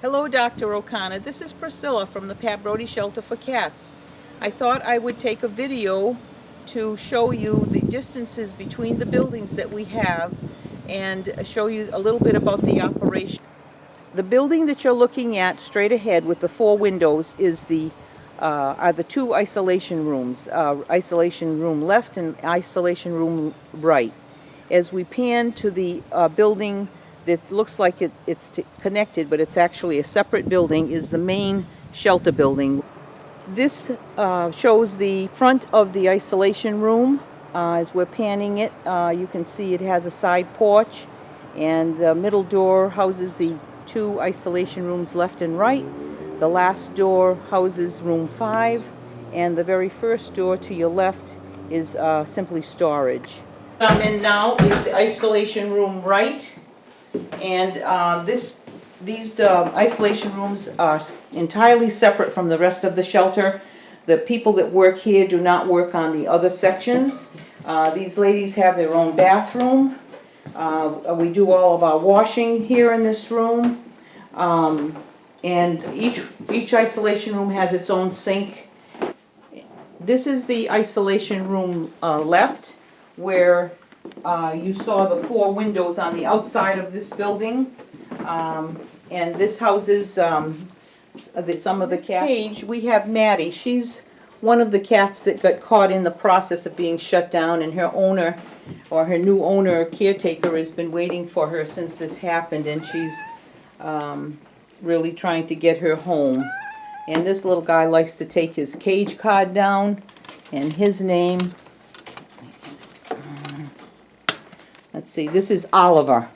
Hello, Dr. O'Connor. This is Priscilla from the Brody Shelter for Cats. I thought I would take a video to show you the distances between the buildings that we have and show you a little bit about the operation. The building that you're looking at straight ahead with the 4 windows is are the 2 isolation rooms, isolation room left and isolation room right. As we pan to the building that looks like it's connected, but it's actually a separate building, is the main shelter building. This shows the front of the isolation room. As we're panning it, you can see it has a side porch, and the middle door houses the 2 isolation rooms left and right. The last door houses room 5, and the very first door to your left is simply storage. What I'm in now is the isolation room right, and these isolation rooms are entirely separate from the rest of the shelter. The people that work here do not work on the other sections. These ladies have their own bathroom. We do all of our washing here in this room. And each isolation room has its own sink. This is the isolation room left, where you saw the 4 windows on the outside of this building. And this houses some of the cats. Cage, we have Maddie. She's one of the cats that got caught in the process of being shut down, and her owner, or her new owner, caretaker, has been waiting for her since this happened, and she's really trying to get her home. And this little guy likes to take his cage card down, and his name, let's see, this is Oliver.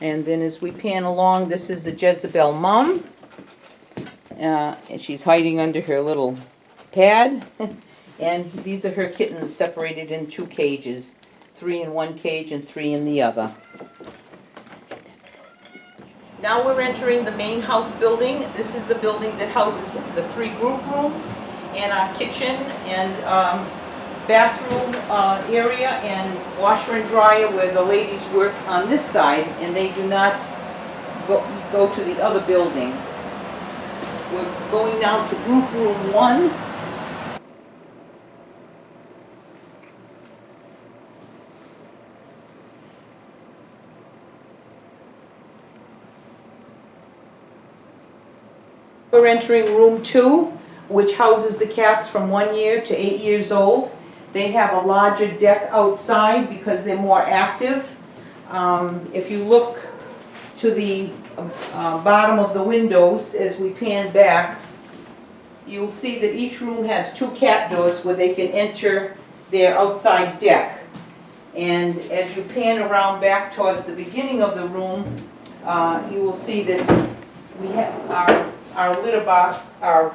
And then as we pan along, this is the Jezebel mom, and she's hiding under her little pad. And these are her kittens, separated in 2 cages, 3 in one cage and 3 in the other. Now we're entering the main house building. This is the building that houses the 3 group rooms and our kitchen and bathroom area and washer and dryer, where the ladies work on this side, and they do not go to the other building. We're going now to group room 1. We're entering room 2, which houses the cats from 1 year to 8 years old. They have a larger deck outside because they're more active. If you look to the bottom of the windows as we pan back, you'll see that each room has 2 cat doors where they can enter their outside deck. And as you pan around back towards the beginning of the room, you will see that we have our litter box. Our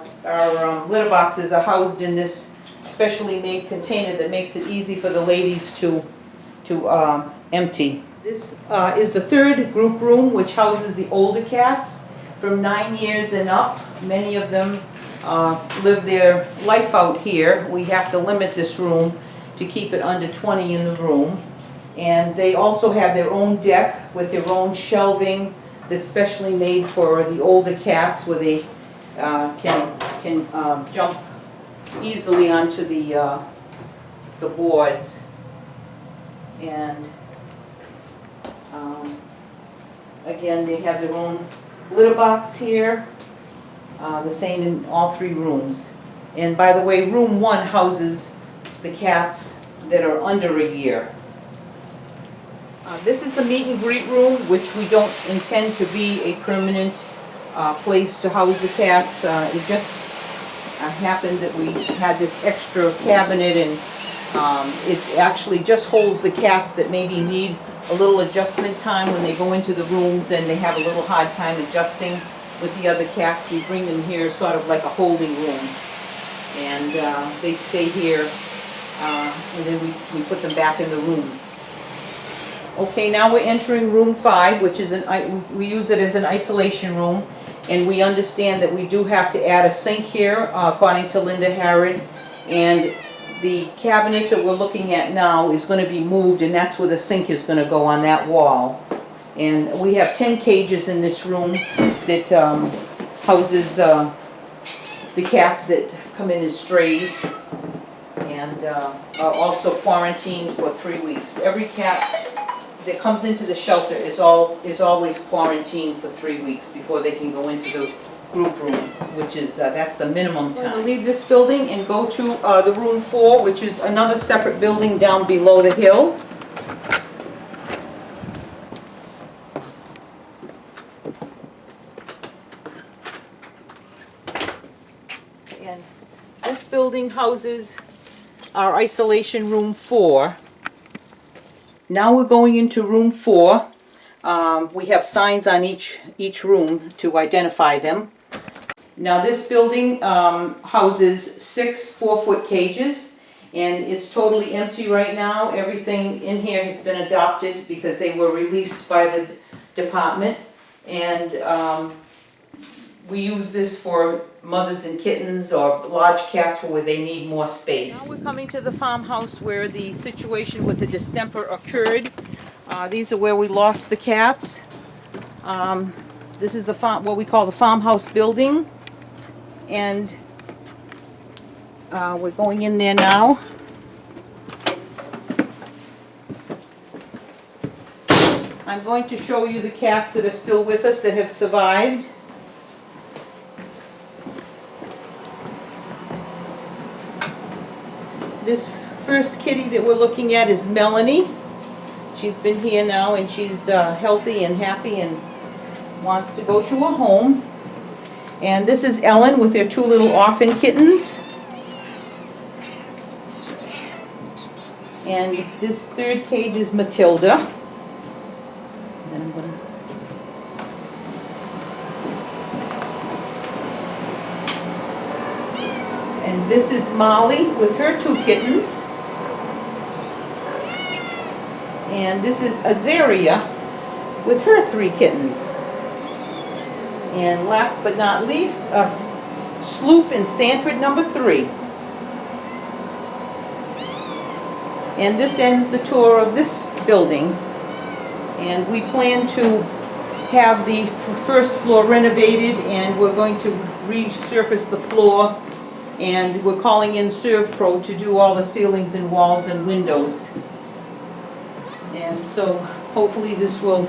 litter boxes are housed in this specially made container that makes it easy for the ladies to empty. This is the 3rd group room, which houses the older cats from 9 years and up. Many of them live their life out here. We have to limit this room to keep it under 20 in the room. And they also have their own deck with their own shelving that's specially made for the older cats, where they can jump easily onto the boards. And again, they have their own litter box here, the same in all 3 rooms. And by the way, room 1 houses the cats that are under a year. This is the meet and greet room, which we don't intend to be a permanent place to house the cats. It just happened that we had this extra cabinet, and it actually just holds the cats that maybe need a little adjustment time when they go into the rooms and they have a little hard time adjusting with the other cats. We bring them here sort of like a holding room, and they stay here, and then we put them back in the rooms. Okay, now we're entering room 5, which is we use it as an isolation room, and we understand that we do have to add a sink here, according to Linda Harrod, and the cabinet that we're looking at now is going to be moved, and that's where the sink is going to go, on that wall. And we have 10 cages in this room that houses the cats that come in as strays, and are also quarantined for 3 weeks. Every cat that comes into the shelter is always quarantined for 3 weeks before they can go into the group room, which is that's the minimum time. We'll leave this building and go to the room 4, which is another separate building down below the hill. And this building houses our isolation room 4. Now we're going into room 4. We have signs on each room to identify them. Now this building houses 6 4-foot cages, and it's totally empty right now. Everything in here has been adopted because they were released by the department, and we use this for mothers and kittens or large cats where they need more space. Now we're coming to the farmhouse where the situation with the distemper occurred. These are where we lost the cats. This is the what we call the farmhouse building, and we're going in there now. I'm going to show you the cats that are still with us that have survived. This first kitty that we're looking at is Melanie. She's been here now, and she's healthy and happy and wants to go to a home. And this is Ellen with her 2 little orphan kittens. And this third cage is Matilda. And then I'm gonna... And this is Molly with her 2 kittens. And this is Azaria with her 3 kittens. And last but not least, Sloop in Sanford number 3. And this ends the tour of this building. And we plan to have the first floor renovated, and we're going to resurface the floor. And we're calling in ServPro to do all the ceilings and walls and windows. And so hopefully this will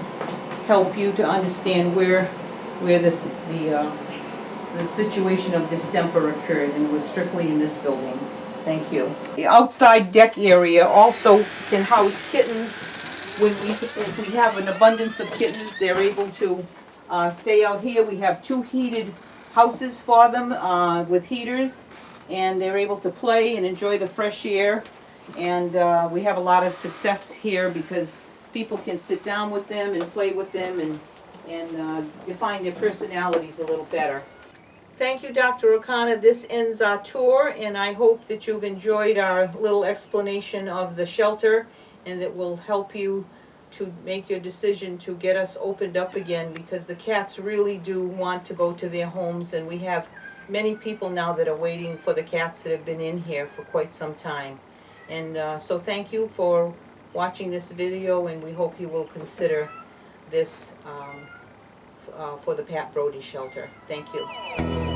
help you to understand where the situation of distemper occurred, and was strictly in this building. Thank you. The outside deck area also can house kittens. If we have an abundance of kittens, they're able to stay out here. We have 2 heated houses for them with heaters, and they're able to play and enjoy the fresh air. And we have a lot of success here because people can sit down with them and play with them and define their personalities a little better. Thank you, Dr. O'Connor. This ends our tour, and I hope that you've enjoyed our little explanation of the shelter, and that will help you to make your decision to get us opened up again, because the cats really do want to go to their homes, and we have many people now that are waiting for the cats that have been in here for quite some time. And so thank you for watching this video, and we hope you will consider this for the Pat Brody shelter. Thank you.